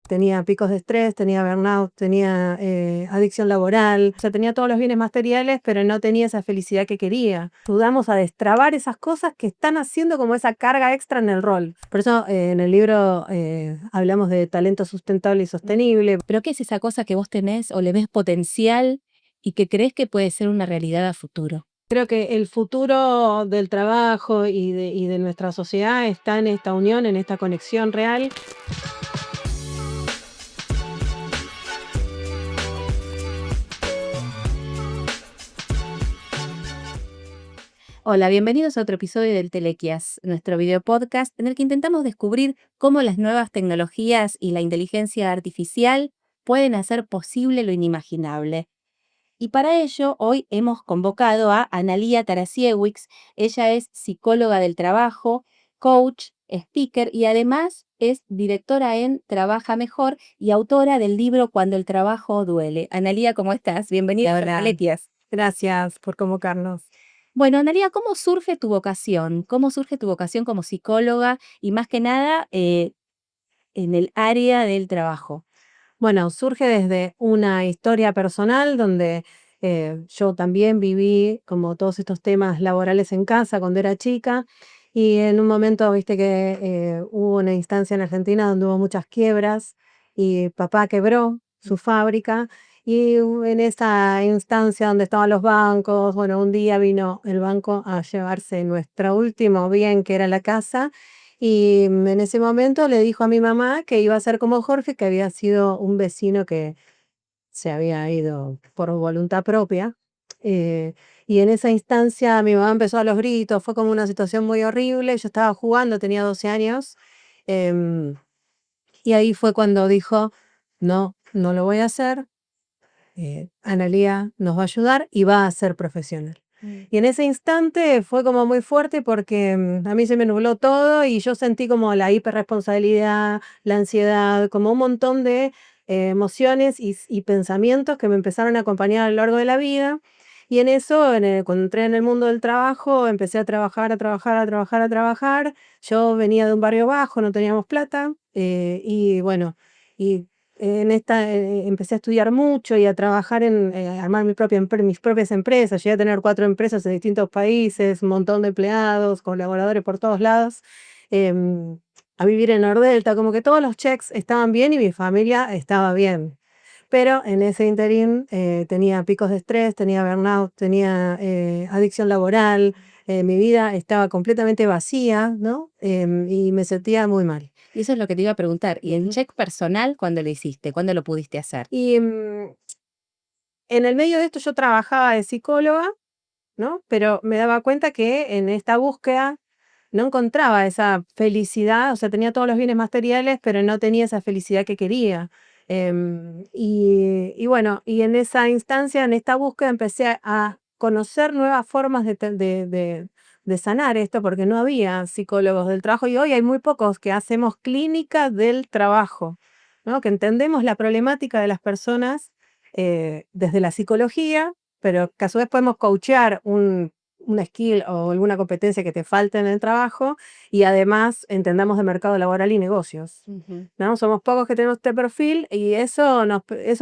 tenía picos de estrés, tenía burnout, tenía adicción laboral, o sea, tenía todos los bienes materiales, pero no tenía esa felicidad que quería. Ayudamos a destrabar esas cosas que están haciendo como esa carga extra en el rol. Por eso en el libro hablamos de talento sustentable y sostenible. ¿Pero qué es esa cosa que vos tenés o le ves potencial y que crees que puede ser una realidad a futuro? Creo que el futuro del trabajo y de nuestra sociedad está en esta unión, en esta conexión real. Hola, bienvenidos a otro episodio del Telequias, nuestro video podcast en el que intentamos descubrir cómo las nuevas tecnologías y la inteligencia artificial pueden hacer posible lo inimaginable. Y para ello, hoy hemos convocado a Analía Tarasiewicz. Ella es psicóloga del trabajo, coach, speaker y además es directora en Trabaja Mejor y autora del libro Cuando el trabajo duele. Analía, ¿cómo estás? Bienvenida a Telequias. Gracias por convocarnos. Bueno, Analía, ¿cómo surge tu vocación? ¿Cómo surge tu vocación como psicóloga y más que nada en el área del trabajo? Bueno, surge desde una historia personal donde yo también viví como todos estos temas laborales en casa cuando era chica y en un momento, viste que hubo una instancia en Argentina donde hubo muchas quiebras y papá quebró su fábrica y en esa instancia donde estaban los bancos, bueno, un día vino el banco a llevarse nuestro último bien que era la casa y en ese momento le dijo a mi mamá que iba a ser como Jorge, que había sido un vecino que se había ido por voluntad propia. eh, y en esa instancia mi mamá empezó a los gritos, fue como una situación muy horrible. Yo estaba jugando, tenía 12 años. em, y ahí fue cuando dijo, no, no lo voy a hacer. Analía nos va a ayudar y va a ser profesional. Y en ese instante fue como muy fuerte porque a mí se me nubló todo y yo sentí como la hiperresponsabilidad, la ansiedad, como un montón de emociones y pensamientos que me empezaron a acompañar a lo largo de la vida. Y en eso, cuando entré en el mundo del trabajo, empecé a trabajar, a trabajar, a trabajar, a trabajar. Yo venía de un barrio bajo, no teníamos plata y bueno, y empecé a estudiar mucho y a trabajar en armar mis propias empresas. Llegué a tener 4 empresas en distintos países, un montón de empleados, colaboradores por todos lados. em, a vivir en Nordelta, como que todos los checks estaban bien y mi familia estaba bien. Pero en ese interín tenía picos de estrés, tenía burnout, tenía adicción laboral, mi vida estaba completamente vacía, ¿no? Y me sentía muy mal. Y eso es lo que te iba a preguntar. ¿Y el Ujú. check personal cuándo lo hiciste? ¿Cuándo lo pudiste hacer? Y en el medio de esto yo trabajaba de psicóloga, ¿no? Pero me daba cuenta que en esta búsqueda no encontraba esa felicidad, o sea, tenía todos los bienes materiales, pero no tenía esa felicidad que quería. Y bueno, y en esa instancia, en esta búsqueda, empecé a conocer nuevas formas de sanar esto, porque no había psicólogos del trabajo y hoy hay muy pocos que hacemos clínica del trabajo, ¿no? Que entendemos la problemática de las personas desde la psicología, pero que a su vez podemos coachear una skill o alguna competencia que te falte en el trabajo y además entendamos de mercado laboral y negocios, Ujú. ¿no? Somos pocos que tenemos este perfil y eso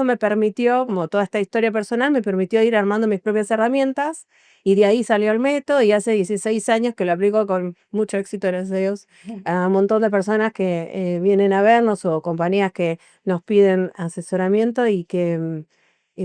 me permitió, como toda esta historia personal, me permitió ir armando mis propias herramientas y de ahí salió el método y hace 16 años que lo aplico con mucho éxito, gracias a Dios, a un montón de personas que vienen a vernos o compañías que nos piden asesoramiento y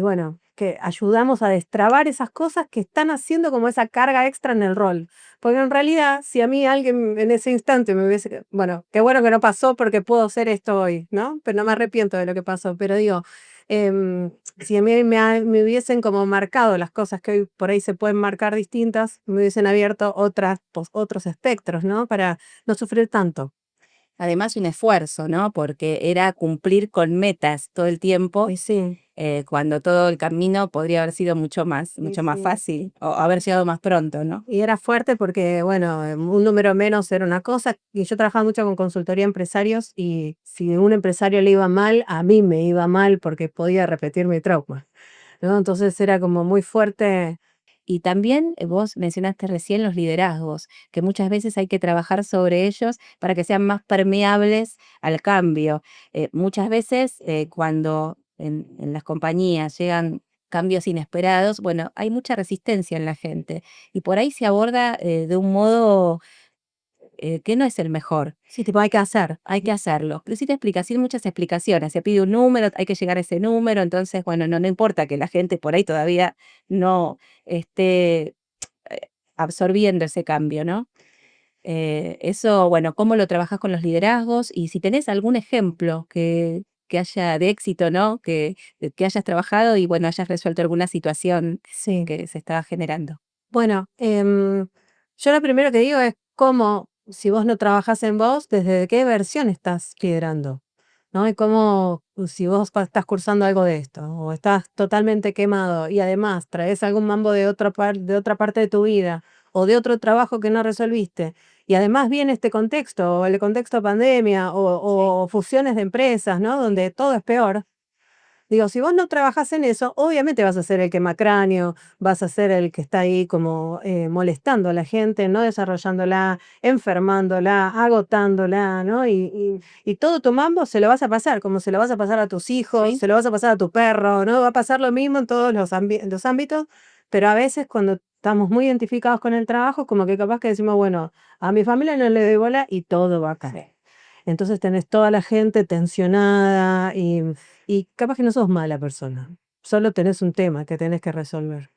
bueno, que ayudamos a destrabar esas cosas que están haciendo como esa carga extra en el rol. Porque en realidad, si a mí alguien en ese instante me hubiese, bueno, qué bueno que no pasó porque puedo hacer esto hoy, ¿no? Pero no me arrepiento de lo que pasó, pero digo, si a mí me hubiesen como marcado las cosas que hoy por ahí se pueden marcar distintas, me hubiesen abierto otros espectros, ¿no? Para no sufrir tanto. Además, un esfuerzo, ¿no? Porque era cumplir con metas todo el tiempo, Y sí. cuando todo el camino podría haber sido mucho Sí, más sí. fácil o haber llegado más pronto, ¿no? Y era fuerte porque, bueno, un número menos era una cosa, y yo trabajaba mucho con consultoría a empresarios, y si a un empresario le iba mal, a mí me iba mal porque podía repetir mi trauma, ¿no? Entonces era como muy fuerte. Y también vos mencionaste recién los liderazgos, que muchas veces hay que trabajar sobre ellos para que sean más permeables al cambio. Muchas veces cuando en las compañías llegan cambios inesperados, bueno, hay mucha resistencia en la gente y por ahí se aborda de un modo que no es el mejor. Sí, tipo, hay que hacer. Hay que hacerlo. Pero sí te explica, sin muchas explicaciones. Se pide un número, hay que llegar a ese número, entonces, bueno, no importa que la gente por ahí todavía no esté absorbiendo ese cambio, ¿no? Eso, bueno, ¿cómo lo trabajas con los liderazgos? Y si tenés algún ejemplo que haya de éxito, ¿no? Que hayas trabajado y, bueno, hayas resuelto alguna situación Sí. que se estaba generando. Bueno, yo lo primero que digo es cómo, si vos no trabajás en vos, ¿desde qué versión estás liderando? ¿No? Y cómo, si vos estás cursando algo de esto, o estás totalmente quemado y además traes algún mambo de otra parte de tu vida, o de otro trabajo que no resolviste, y además viene este contexto, o el contexto pandemia, o fusiones de empresas, ¿no? Donde todo es peor. Digo, si vos no trabajás en eso, obviamente vas a ser el quemacráneo, vas a ser el que está ahí como molestando a la gente, no desarrollándola, enfermándola, agotándola, ¿no? Y todo tu mambo se lo vas a pasar, como se lo vas a pasar a tus hijos, Sí. se lo vas a pasar a tu perro, ¿no? Va a pasar lo mismo en todos los ámbitos, pero a veces cuando estamos muy identificados con el trabajo, como que capaz que decimos, bueno, a mi familia no le doy bola y todo va a caer. Entonces tenés toda la gente tensionada y capaz que no sos mala persona, solo tenés un tema que tenés que resolver.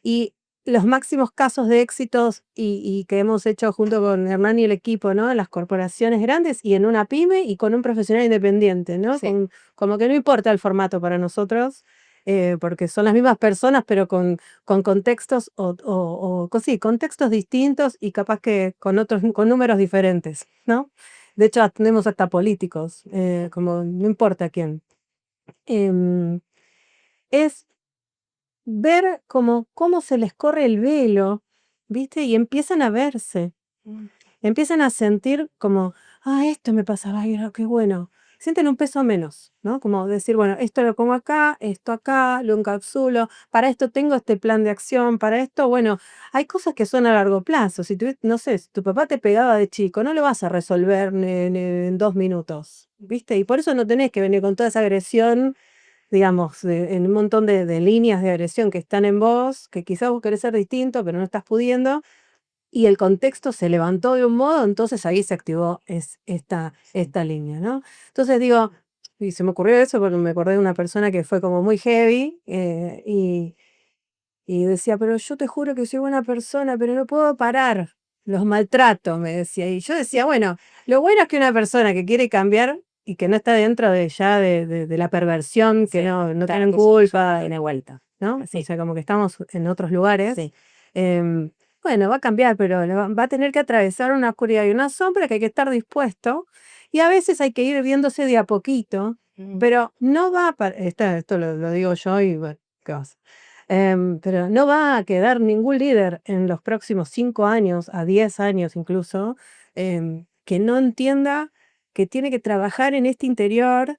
Y los máximos casos de éxitos y que hemos hecho junto con Hernán y el equipo, ¿no? En las corporaciones grandes y en una pyme y con un profesional independiente, ¿no? Sí. Como que no importa el formato para nosotros, porque son las mismas personas, pero con contextos sí, contextos distintos y capaz que con números diferentes, ¿no? De hecho, tenemos hasta políticos, como no importa quién. Em, es ver cómo se les corre el velo, ¿viste? Y empiezan a verse, empiezan a sentir como, esto me pasaba, ay, qué bueno. Sienten un peso menos, ¿no? Como decir, bueno, esto lo pongo acá, esto acá, lo encapsulo, para esto tengo este plan de acción, para esto, bueno, hay cosas que son a largo plazo. Si no sé, si tu papá te pegaba de chico, no lo vas a resolver en 2 minutos, ¿viste? Y por eso no tenés que venir con toda esa agresión, digamos, en un montón de líneas de agresión que están en vos, que quizás vos querés ser distinto, pero no estás pudiendo, y el contexto se levantó de un modo, entonces ahí se activó esta línea, ¿no? Entonces digo, y se me ocurrió eso porque me acordé de una persona que fue como muy heavy, y decía, pero yo te juro que soy buena persona, pero no puedo parar, los maltrato, me decía. Y yo decía, bueno, lo bueno es que una persona que quiere cambiar y que no está dentro de la perversión, que Sí, no claro tienen que sí. culpa, Tiene vuelta. ¿no? Sí. O sea, como que estamos en otros lugares. Sí. em, bueno, va a cambiar, pero va a tener que atravesar una oscuridad y una sombra que hay que estar dispuesto. Y a veces hay que ir viéndose de a poquito, pero no va a, esto lo digo yo y bueno, ¿qué vas? Pero no va a quedar ningún líder en los próximos 5 años, a 10 años incluso, que no entienda que tiene que trabajar en este interior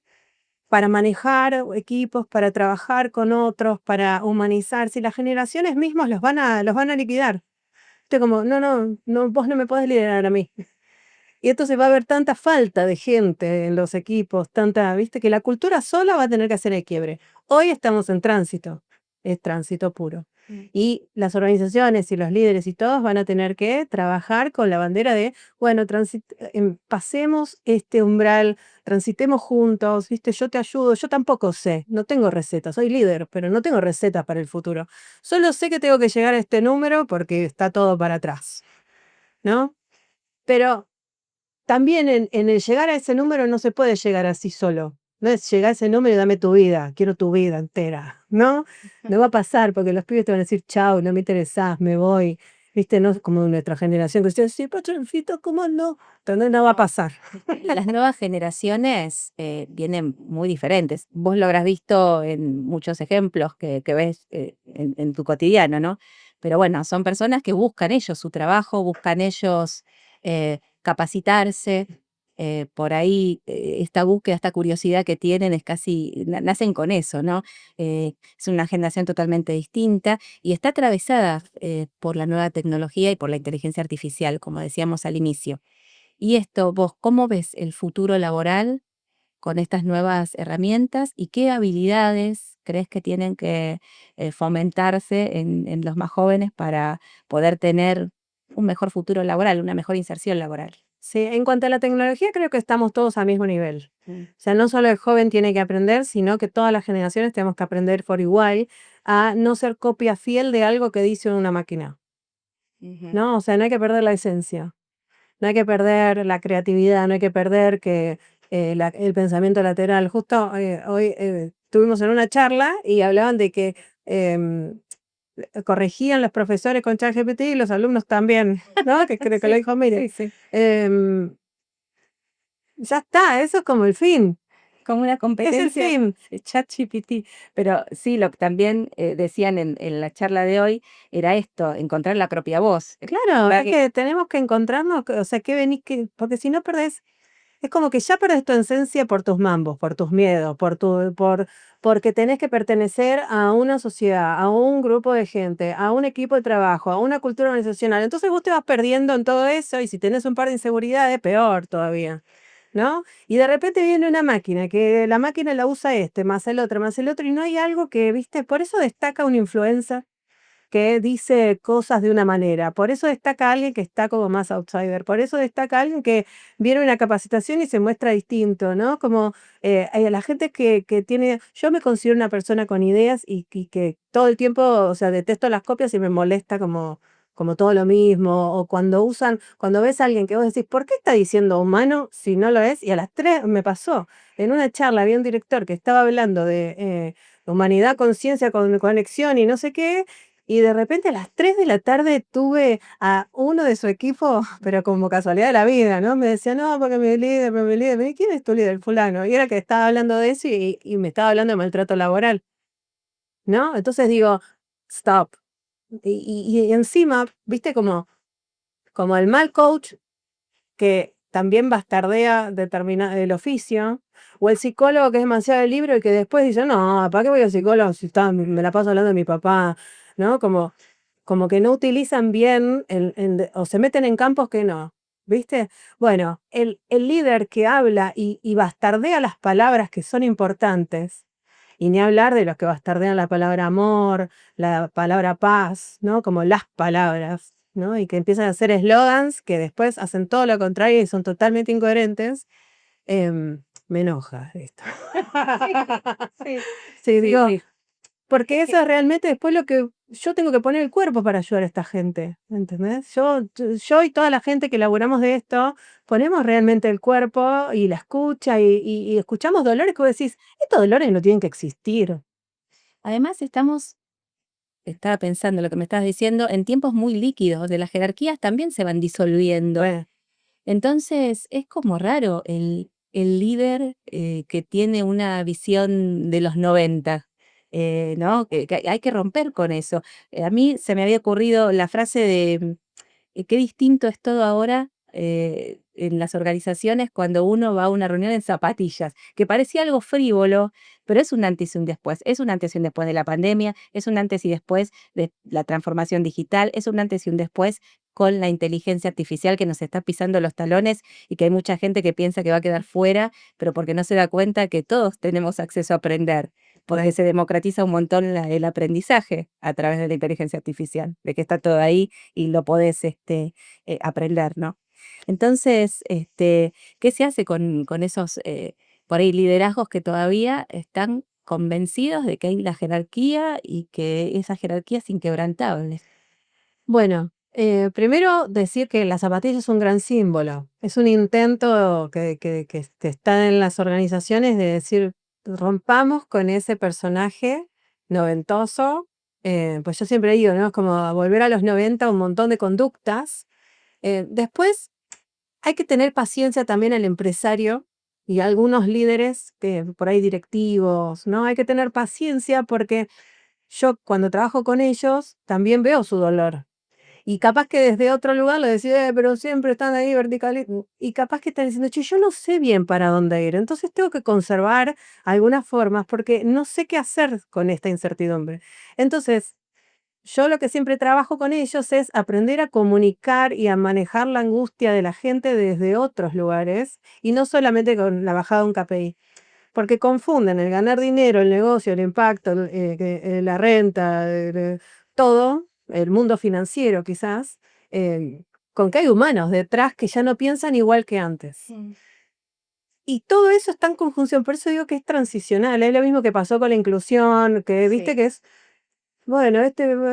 para manejar equipos, para trabajar con otros, para humanizar. Si las generaciones mismas los van a liquidar. Como, no, no, no, vos no me podés liderar a mí. Y entonces va a haber tanta falta de gente en los equipos, viste, que la cultura sola va a tener que hacer el quiebre. Hoy estamos en tránsito, es tránsito puro. Y las organizaciones y los líderes y todos van a tener que trabajar con la bandera de, bueno, pasemos este umbral, transitemos juntos, viste, yo te ayudo, yo tampoco sé, no tengo recetas, soy líder, pero no tengo recetas para el futuro. Solo sé que tengo que llegar a este número porque está todo para atrás, ¿no? Pero también en el llegar a ese número no se puede llegar así solo. No es llegar a ese número y dame tu vida, quiero tu vida entera, ¿no? No va a pasar porque los pibes te van a decir, chau, no me interesás, me voy. ¿Viste? No es como nuestra generación que dice, sí, patroncito, ¿cómo no? Entonces no va a pasar. Las nuevas generaciones vienen muy diferentes. Vos lo habrás visto en muchos ejemplos que ves en tu cotidiano, ¿no? Pero bueno, son personas que buscan ellos su trabajo, buscan ellos capacitarse. por ahí esta búsqueda, esta curiosidad que tienen es casi, nacen con eso, ¿no? Es una generación totalmente distinta y está atravesada por la nueva tecnología y por la inteligencia artificial, como decíamos al inicio. Y esto, vos, ¿cómo ves el futuro laboral con estas nuevas herramientas y qué habilidades crees que tienen que fomentarse en los más jóvenes para poder tener un mejor futuro laboral, una mejor inserción laboral? Sí, en cuanto a la tecnología, creo que estamos todos al mismo nivel. O sea, no solo el joven tiene que aprender, sino que todas las generaciones tenemos que aprender por igual a no ser copia fiel de algo que dice una máquina, Ujú. ¿no? O sea, no hay que perder la esencia, no hay que perder la creatividad, no hay que perder que el pensamiento lateral. Justo hoy estuvimos en una charla y hablaban de que em, corregían los profesores con ChatGPT y los alumnos también, ¿no? Que creo que lo Sí, dijo Mire. sí, sí. Em, ya está, eso es como el fin, Como una es el competencia fin. de ChatGPT. Pero sí, lo que también decían en la charla de hoy era esto, encontrar la propia voz. Claro, Para es que que tenemos que encontrarnos, o sea, que venís, porque si no perdés, es como que ya perdés tu esencia por tus mambos, por tus miedos, porque tenés que pertenecer a una sociedad, a un grupo de gente, a un equipo de trabajo, a una cultura organizacional. Entonces vos te vas perdiendo en todo eso y si tenés un par de inseguridades, peor todavía, ¿no? Y de repente viene una máquina, que la máquina la usa este, más el otro, y no hay algo que, viste, por eso destaca un influencer que dice cosas de una manera. Por eso destaca alguien que está como más outsider. Por eso destaca alguien que viene a una capacitación y se muestra distinto, ¿no? Como la gente que tiene. Yo me considero una persona con ideas y que todo el tiempo, o sea, detesto las copias y me molesta como todo lo mismo. O cuando ves a alguien que vos decís, ¿por qué está diciendo humano si no lo es? Y a las 3 me pasó. En una charla había un director que estaba hablando de humanidad, conciencia, conexión y no sé qué, y de repente a las 3 de la tarde tuve a uno de su equipo, pero como casualidad de la vida, ¿no? Me decía, no, porque mi líder, me ¿quién es tu líder? Fulano. Y era que estaba hablando de eso y me estaba hablando de maltrato laboral, ¿no? Entonces digo, stop. Y encima, viste, como el mal coach que también bastardea el oficio, o el psicólogo que es demasiado del libro y que después dice, no, ¿para qué voy al psicólogo si me la paso hablando de mi papá? ¿No? Como que no utilizan bien o se meten en campos que no, ¿viste? Bueno, el líder que habla y bastardea las palabras que son importantes, y ni hablar de los que bastardean la palabra amor, la palabra paz, ¿no? Como las palabras, ¿no? Y que empiezan a hacer eslogans que después hacen todo lo contrario y son totalmente incoherentes. Me enoja esto. sí, Sí, sí, digo, sí. Es porque que eso es realmente después lo que yo tengo que poner el cuerpo para ayudar a esta gente, ¿entendés? Yo y toda la gente que laburamos de esto, ponemos realmente el cuerpo y la escucha y escuchamos dolores que vos decís, estos dolores no tienen que existir. además estaba pensando lo que me estabas diciendo, en tiempos muy líquidos, donde las jerarquías también se van disolviendo. Bueno, Entonces, es como raro el líder que tiene una visión de los 90, ¿no? Que hay que romper con eso. A mí se me había ocurrido la frase de qué distinto es todo ahora en las organizaciones cuando uno va a una reunión en zapatillas, que parecía algo frívolo, pero es un antes y un después. Es un antes y un después de la pandemia, es un antes y después de la transformación digital, es un antes y un después con la inteligencia artificial que nos está pisando los talones y que hay mucha gente que piensa que va a quedar fuera, pero porque no se da cuenta que todos tenemos acceso a aprender, porque bueno. se democratiza un montón el aprendizaje a través de la inteligencia artificial, de que está todo ahí y lo podés aprender, ¿no? Entonces, ¿qué se hace con esos, por ahí, liderazgos que todavía están convencidos de que hay la jerarquía y que esa jerarquía es inquebrantable? Bueno, primero decir que la zapatilla es un gran símbolo. Es un intento que está en las organizaciones de decir, rompamos con ese personaje noventoso. Pues yo siempre digo, ¿no? Es como volver a los 90 un montón de conductas. Después hay que tener paciencia también al empresario y a algunos líderes, que por ahí directivos, ¿no? Hay que tener paciencia porque yo cuando trabajo con ellos también veo su dolor. Y capaz que desde otro lugar lo decís, pero siempre están ahí verticales. Y capaz que están diciendo, che, yo no sé bien para dónde ir. Entonces tengo que conservar algunas formas porque no sé qué hacer con esta incertidumbre. Entonces, yo lo que siempre trabajo con ellos es aprender a comunicar y a manejar la angustia de la gente desde otros lugares y no solamente con la bajada de un KPI. Porque confunden el ganar dinero, el negocio, el impacto, la renta, todo, el mundo financiero quizás, eh, con que hay humanos detrás que ya no piensan igual que antes. Y todo eso está en conjunción, por eso digo que es transicional. Es lo mismo que pasó con la inclusión, que viste Sí. que es, bueno,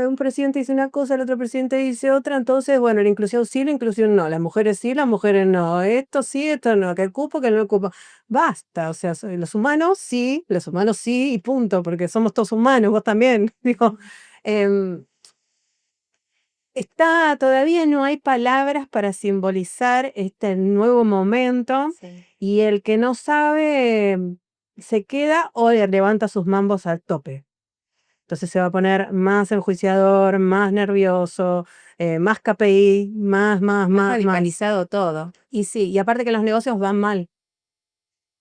un presidente dice una cosa, el otro presidente dice otra, entonces, bueno, la inclusión sí, la inclusión no, las mujeres sí, las mujeres no, esto sí, esto no, que el cupo, que no el cupo. Basta, o sea, los humanos sí, y punto, porque somos todos humanos, vos también. Digo, em, todavía no hay palabras para simbolizar este nuevo momento, Sí. y el que no sabe se queda o le levanta sus mambos al tope. Entonces se va a poner más enjuiciador, más nervioso, más KPI, Más más. radicalizado todo. Y sí, y aparte que los negocios van mal.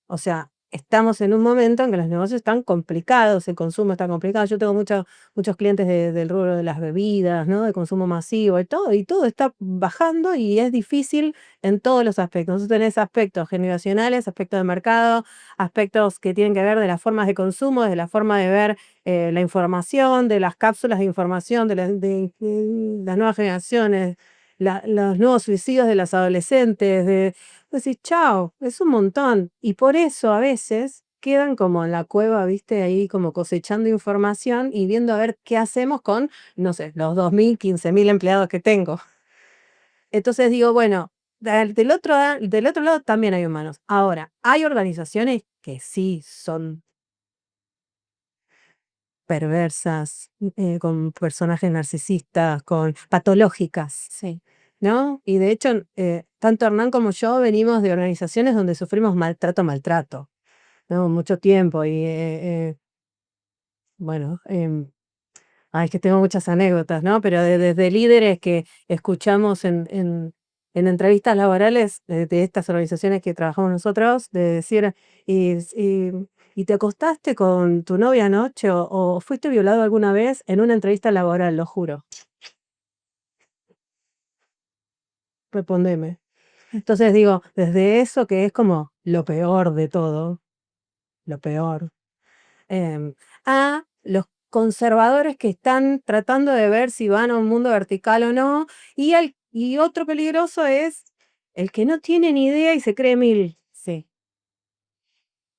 O sea, estamos en un momento en que los negocios están complicados, el consumo está complicado. Yo tengo muchos clientes del rubro de las bebidas, ¿no? De consumo masivo y todo está bajando y es difícil en todos los aspectos. Entonces tenés aspectos generacionales, aspectos de mercado, aspectos que tienen que ver de las formas de consumo, de la forma de ver la información, de las cápsulas de información, de las nuevas generaciones, los nuevos suicidios de las adolescentes, decís, chao, es un montón. Y por eso a veces quedan como en la cueva, viste, ahí como cosechando información y viendo a ver qué hacemos con, no sé, los 2.000, 15.000 empleados que tengo. Entonces digo, bueno, del otro lado también hay humanos. Ahora, hay organizaciones que sí son perversas, con personajes narcisistas, con patológicas. Sí. ¿No? Y de hecho, tanto Hernán como yo venimos de organizaciones donde sufrimos maltrato, ¿no? Mucho tiempo y, bueno, es que tengo muchas anécdotas, ¿no? Pero desde líderes que escuchamos en entrevistas laborales de estas organizaciones que trabajamos nosotros, de decir, ¿y te acostaste con tu novia anoche o fuiste violado alguna vez en una entrevista laboral? Lo juro. Respondeme. Entonces digo, desde eso que es como lo peor de todo, lo peor, a los conservadores que están tratando de ver si van a un mundo vertical o no, y otro peligroso es el que no tiene ni idea y se cree mil, Sí.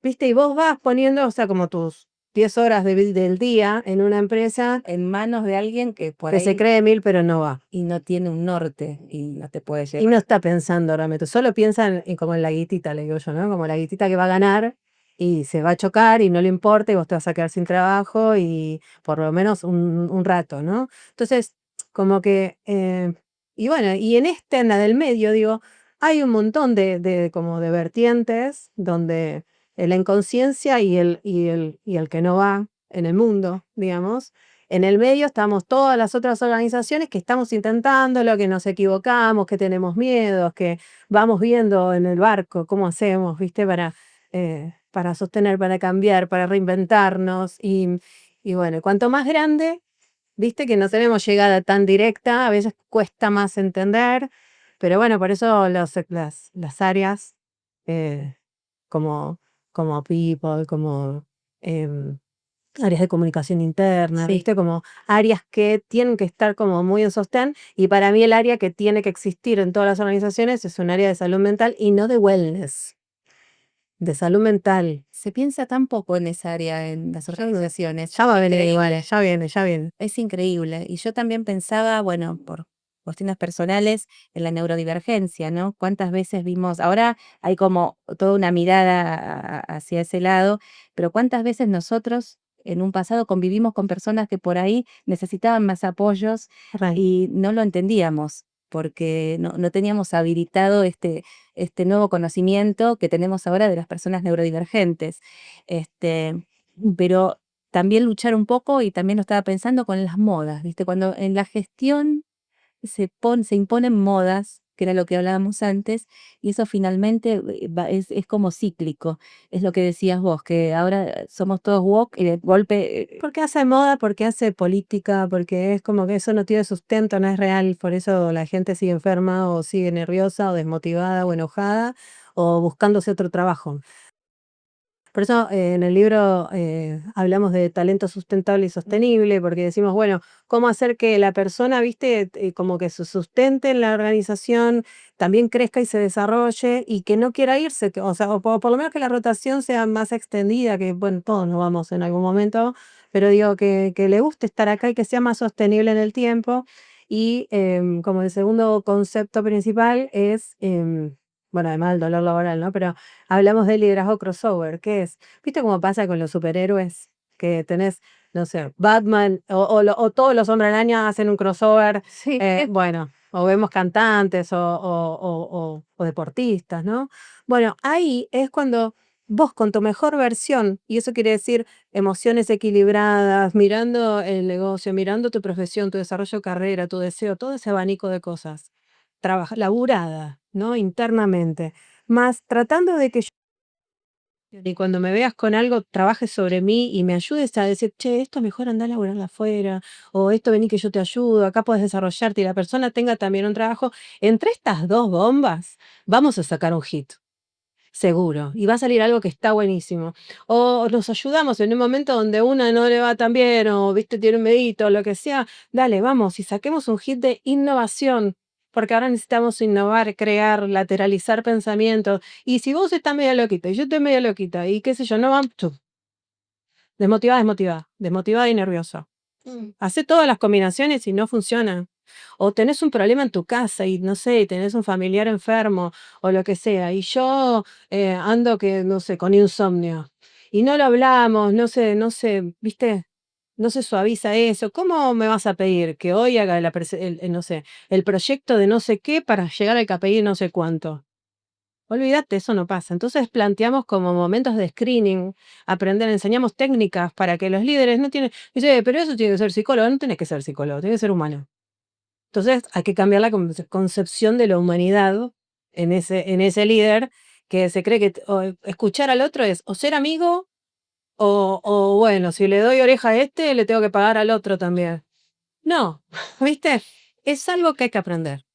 ¿viste? Y vos vas poniendo, o sea, como tus 10 horas del día en una empresa En manos de alguien que por que se ahí cree mil pero no va. y no tiene un norte y no te puede Y llevar. no está pensando realmente, solo piensa como en la guitita, le digo yo, ¿no? Como la guitita que va a ganar y se va a chocar y no le importa y vos te vas a quedar sin trabajo y por lo menos un rato, ¿no? Entonces, como que, y bueno, y en la del medio, digo, hay un montón como de vertientes donde la inconsciencia y el que no va en el mundo, digamos, en el medio estamos todas las otras organizaciones que estamos intentándolo, que nos equivocamos, que tenemos miedos, que vamos viendo en el barco cómo hacemos, ¿viste? Para sostener, para cambiar, para reinventarnos. Y bueno, cuanto más grande, ¿viste? Que no tenemos llegada tan directa, a veces cuesta más entender, pero bueno, por eso las áreas eh, como, como People, como em, áreas de comunicación interna, Sí. ¿viste? Como áreas que tienen que estar como muy en sostén, y para mí el área que tiene que existir en todas las organizaciones es un área de salud mental y no de wellness, de salud mental. Se piensa tan poco en esa área en las organizaciones. Ya va a venir igual, Increíble. ya viene, ya viene. Es increíble. Y yo también pensaba, bueno, por cuestiones personales, en la neurodivergencia, ¿no? ¿Cuántas veces vimos? Ahora hay como toda una mirada hacia ese lado, pero ¿cuántas veces nosotros en un pasado convivimos con personas que por ahí necesitaban más apoyos Re. y no lo entendíamos? Porque no teníamos habilitado este nuevo conocimiento que tenemos ahora de las personas neurodivergentes. Pero también luchar un poco, y también lo estaba pensando con las modas, ¿viste? Cuando en la gestión se imponen modas, que era lo que hablábamos antes, y eso finalmente es como cíclico. Es lo que decías vos, que ahora somos todos woke y de golpe, Porque hace moda, porque hace política, porque es como que eso no tiene sustento, no es real, por eso la gente sigue enferma o sigue nerviosa o desmotivada o enojada o buscándose otro trabajo. Por eso en el libro hablamos de talento sustentable y sostenible, porque decimos, bueno, cómo hacer que la persona, viste, como que se sustente en la organización, también crezca y se desarrolle y que no quiera irse, o sea, o por lo menos que la rotación sea más extendida, que bueno, todos nos vamos en algún momento, pero digo que le guste estar acá y que sea más sostenible en el tiempo. Y como el segundo concepto principal es, bueno, además del dolor laboral, ¿no? Pero hablamos de liderazgo crossover, ¿qué es? ¿Viste cómo pasa con los superhéroes? Que tenés, no sé, Batman o todos los hombres araña hacen un crossover, sí, bueno, o vemos cantantes o deportistas, ¿no? Bueno, ahí es cuando vos con tu mejor versión, y eso quiere decir emociones equilibradas, mirando el negocio, mirando tu profesión, tu desarrollo de carrera, tu deseo, todo ese abanico de cosas, laburada, ¿no? Internamente, más tratando de que y cuando me veas con algo, trabajes sobre mí y me ayudes a decir, che, esto mejor andar a laburarla afuera, o esto vení que yo te ayudo, acá puedes desarrollarte y la persona tenga también un trabajo. Entre estas dos bombas, vamos a sacar un hit, seguro, y va a salir algo que está buenísimo. O nos ayudamos en un momento donde una no le va tan bien, o viste, tiene un medito, o lo que sea, dale, vamos, y saquemos un hit de innovación. Porque ahora necesitamos innovar, crear, lateralizar pensamientos. Y si vos estás medio loquita y yo estoy medio loquita y qué sé yo, no vamos, desmotivada, desmotivada, desmotivada y nerviosa. Hace todas las combinaciones y no funciona. O tenés un problema en tu casa y no sé, y tenés un familiar enfermo o lo que sea. Y yo ando que, no sé, con insomnio. Y no lo hablamos, no sé, ¿viste? No se suaviza eso. ¿Cómo me vas a pedir que hoy haga no sé, el proyecto de no sé qué para llegar al KPI no sé cuánto? Olvídate, eso no pasa. Entonces planteamos como momentos de screening, aprender, enseñamos técnicas para que los líderes no tienen, dice, pero eso tiene que ser psicólogo, no tenés que ser psicólogo, tiene que ser humano. Entonces hay que cambiar la concepción de la humanidad en ese líder que se cree que escuchar al otro es o ser amigo o bueno, si le doy oreja a este, le tengo que pagar al otro también. No, ¿viste? Es algo que hay que aprender.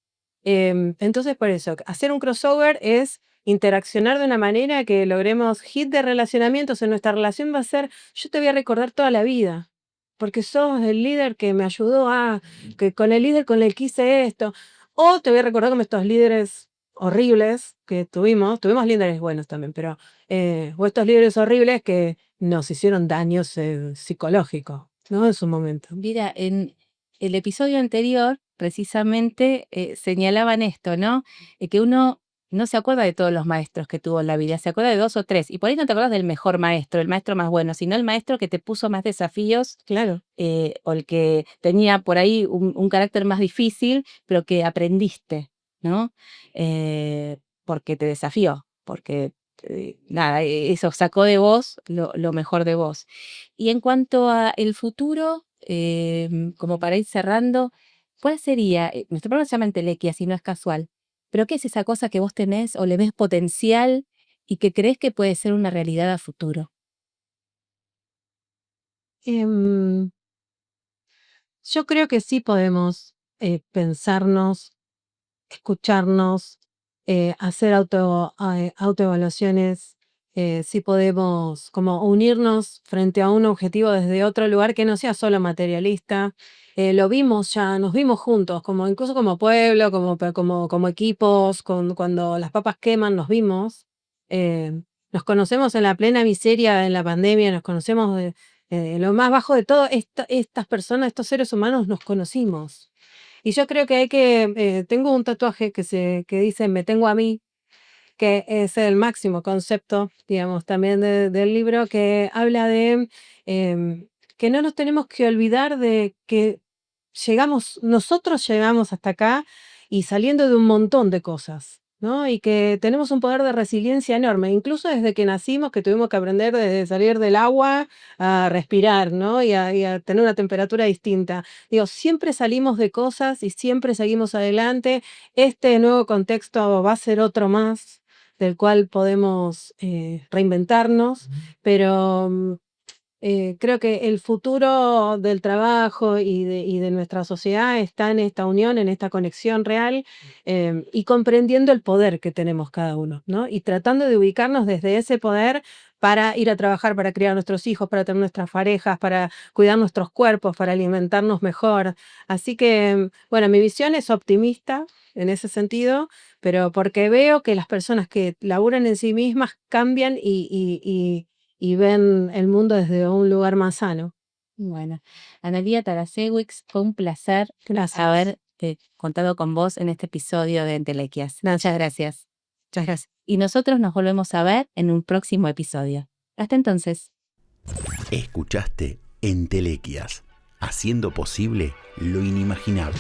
Entonces, por eso, hacer un crossover es interaccionar de una manera que logremos hit de relacionamientos. En nuestra relación va a ser, yo te voy a recordar toda la vida, porque sos el líder que me ayudó que con el líder con el que hice esto. O te voy a recordar como estos líderes horribles que tuvimos líderes buenos también, pero, o estos líderes horribles que nos hicieron daños psicológicos, ¿no? En su momento. mira, en el episodio anterior, precisamente, señalaban esto, ¿no? Que uno no se acuerda de todos los maestros que tuvo en la vida, se acuerda de 2 o 3, y por ahí no te acuerdas del mejor maestro, el maestro más bueno, sino el maestro que te puso más desafíos, Claro. o el que tenía por ahí un carácter más difícil, pero que aprendiste, ¿no? Porque te desafió, porque, nada, eso sacó de vos lo mejor de vos. Y en cuanto a el futuro, como para ir cerrando, ¿cuál sería? Nuestro programa se llama Entelequia, si no es casual, pero ¿qué es esa cosa que vos tenés o le ves potencial y que crees que puede ser una realidad a futuro? Em, yo creo que sí podemos pensarnos, escucharnos, hacer autoevaluaciones, sí podemos como unirnos frente a un objetivo desde otro lugar que no sea solo materialista. Lo vimos ya, nos vimos juntos, como incluso como pueblo, como equipos, cuando las papas queman, nos vimos. Nos conocemos en la plena miseria, en la pandemia, nos conocemos en lo más bajo de todo. Estas personas, estos seres humanos, nos conocimos. Y yo creo que tengo un tatuaje que dice me tengo a mí, que es el máximo concepto, digamos, también del libro, que habla de que no nos tenemos que olvidar de que nosotros llegamos hasta acá y saliendo de un montón de cosas, ¿no? Y que tenemos un poder de resiliencia enorme, incluso desde que nacimos, que tuvimos que aprender desde salir del agua a respirar, ¿no? Y a tener una temperatura distinta. Digo, siempre salimos de cosas y siempre seguimos adelante. Este nuevo contexto va a ser otro más del cual podemos reinventarnos, pero creo que el futuro del trabajo y de nuestra sociedad está en esta unión, en esta conexión real, y comprendiendo el poder que tenemos cada uno, ¿no? Y tratando de ubicarnos desde ese poder para ir a trabajar, para criar a nuestros hijos, para tener nuestras parejas, para cuidar nuestros cuerpos, para alimentarnos mejor. Así que, bueno, mi visión es optimista en ese sentido, pero porque veo que las personas que laburan en sí mismas cambian y ven el mundo desde un lugar más sano. Bueno, Analía Tarasewicz, fue un placer Gracias. haber contado con vos en este episodio de Entelequias. Muchas gracias. Muchas gracias. Y nosotros nos volvemos a ver en un próximo episodio. Hasta entonces. Escuchaste Entelequias, haciendo posible lo inimaginable.